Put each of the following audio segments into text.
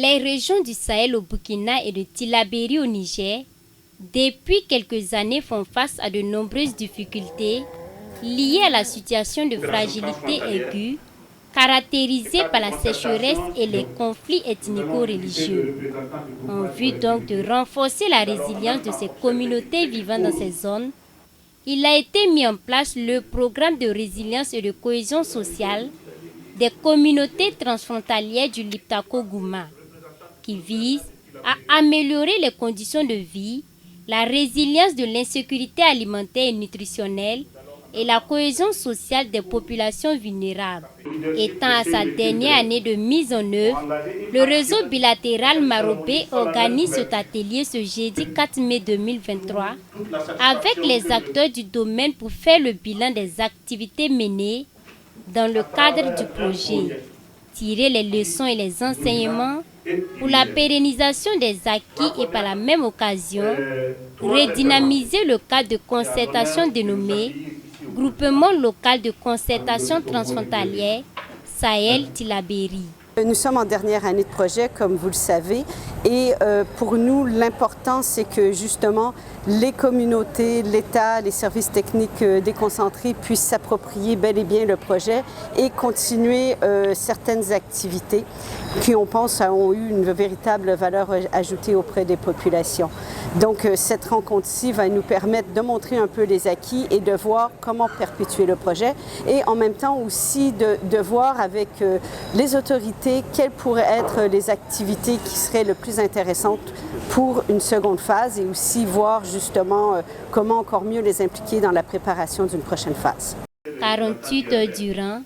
Les régions du Sahel au Burkina et de Tillabéri au Niger, depuis quelques années, font face à de nombreuses difficultés liées à la situation de fragilité aiguë, caractérisée par la sécheresse et les conflits ethnico-religieux. En vue donc de renforcer la résilience de ces communautés vivant dans ces zones, il a été mis en place le programme de résilience et de cohésion sociale des communautés transfrontalières du Liptako-Gouma, qui vise à améliorer les conditions de vie, la résilience de l'insécurité alimentaire et nutritionnelle et la cohésion sociale des populations vulnérables. Étant à sa dernière année de mise en œuvre, le réseau bilatéral Marobé organise cet atelier ce jeudi 4 mai 2023 avec les acteurs du domaine pour faire le bilan des activités menées dans le cadre du projet, tirer les leçons et les enseignements pour la pérennisation des acquis et par la même occasion, redynamiser le cadre de concertation dénommé Groupement local de concertation transfrontalière Sahel-Tillabéri. Nous sommes en dernière année de projet, comme vous le savez, et pour nous, l'important, c'est que justement, les communautés, l'État, les services techniques déconcentrés puissent s'approprier bel et bien le projet et continuer certaines activités qui, on pense, ont eu une véritable valeur ajoutée auprès des populations. Donc, cette rencontre-ci va nous permettre de montrer un peu les acquis et de voir comment perpétuer le projet et en même temps aussi de voir avec les autorités quelles pourraient être les activités qui seraient le plus intéressantes pour une seconde phase et aussi voir justement comment encore mieux les impliquer dans la préparation d'une prochaine phase. 48 heures durant,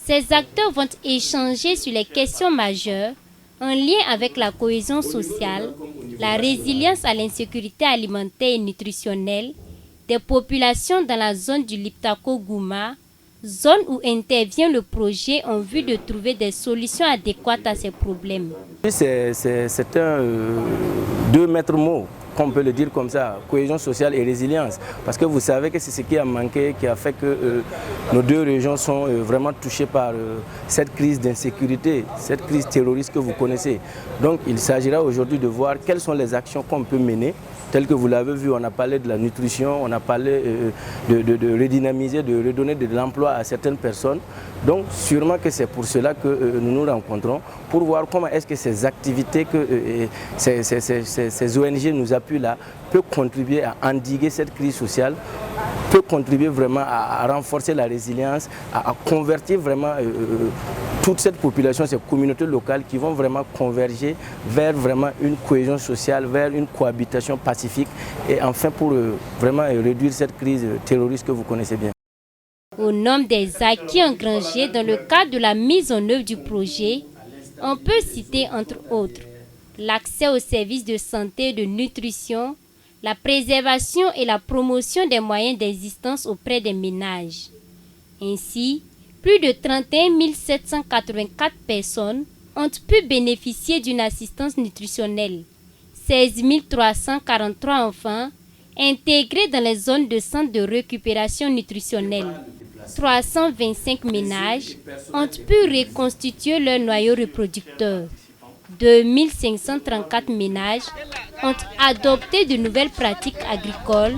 ces acteurs vont échanger sur les questions majeures en lien avec la cohésion sociale, la résilience à l'insécurité alimentaire et nutritionnelle des populations dans la zone du Liptako-Gouma, zone où intervient le projet en vue de trouver des solutions adéquates à ces problèmes. C'est un deux maîtres mots, qu'on peut le dire comme ça, cohésion sociale et résilience. Parce que vous savez que c'est ce qui a manqué, qui a fait que nos deux régions sont vraiment touchées par cette crise d'insécurité, cette crise terroriste que vous connaissez. Donc il s'agira aujourd'hui de voir quelles sont les actions qu'on peut mener. Tel que vous l'avez vu, on a parlé de la nutrition, on a parlé de redynamiser, de redonner de l'emploi à certaines personnes. Donc sûrement que c'est pour cela que nous nous rencontrons, pour voir comment est-ce que ces activités que ces ONG nous appuient là peuvent contribuer à endiguer cette crise sociale, peut contribuer vraiment à renforcer la résilience, à convertir vraiment toute cette population, ces communautés locales qui vont vraiment converger vers vraiment une cohésion sociale, vers une cohabitation pacifique et enfin pour vraiment réduire cette crise terroriste que vous connaissez bien. Au nom des acquis engrangés dans le cadre de la mise en œuvre du projet, on peut citer entre autres l'accès aux services de santé et de nutrition, la préservation et la promotion des moyens d'existence auprès des ménages. Ainsi, plus de 31 784 personnes ont pu bénéficier d'une assistance nutritionnelle. 16 343 enfants intégrés dans les zones de centres de récupération nutritionnelle. 325 ménages ont pu reconstituer leur noyau reproducteur. 2534 ménages ont adopté de nouvelles pratiques agricoles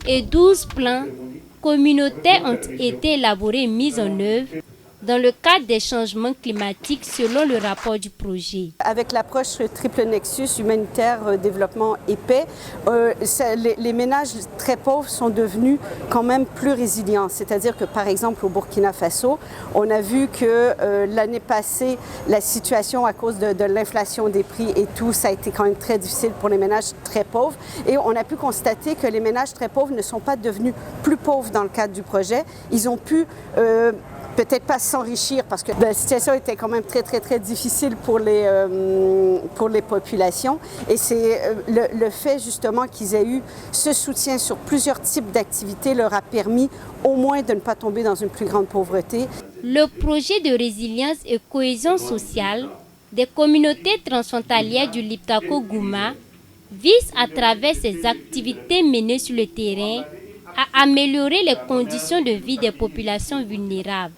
et 12 plans communautaires ont été élaborés et mis en œuvre dans le cadre des changements climatiques selon le rapport du projet. Avec l'approche triple nexus humanitaire, développement et paix, les ménages très pauvres sont devenus quand même plus résilients. C'est-à-dire que par exemple au Burkina Faso, on a vu que l'année passée, la situation à cause de l'inflation des prix et tout, ça a été quand même très difficile pour les ménages très pauvres. Et on a pu constater que les ménages très pauvres ne sont pas devenus plus pauvres dans le cadre du projet. Ils ont pu peut-être pas s'enrichir parce que la situation était quand même très difficile pour les populations et c'est le fait justement qu'ils aient eu ce soutien sur plusieurs types d'activités leur a permis au moins de ne pas tomber dans une plus grande pauvreté. Le projet de résilience et cohésion sociale des communautés transfrontalières du Liptako-Gouma vise à travers ses activités menées sur le terrain à améliorer les conditions de vie des populations vulnérables.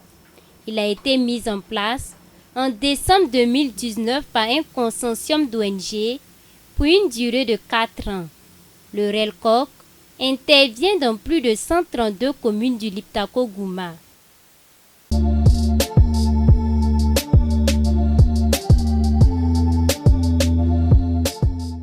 Il a été mis en place en décembre 2019 par un consortium d'ONG pour une durée de 4 ans. Le RELCOC intervient dans plus de 132 communes du Liptako Gouma.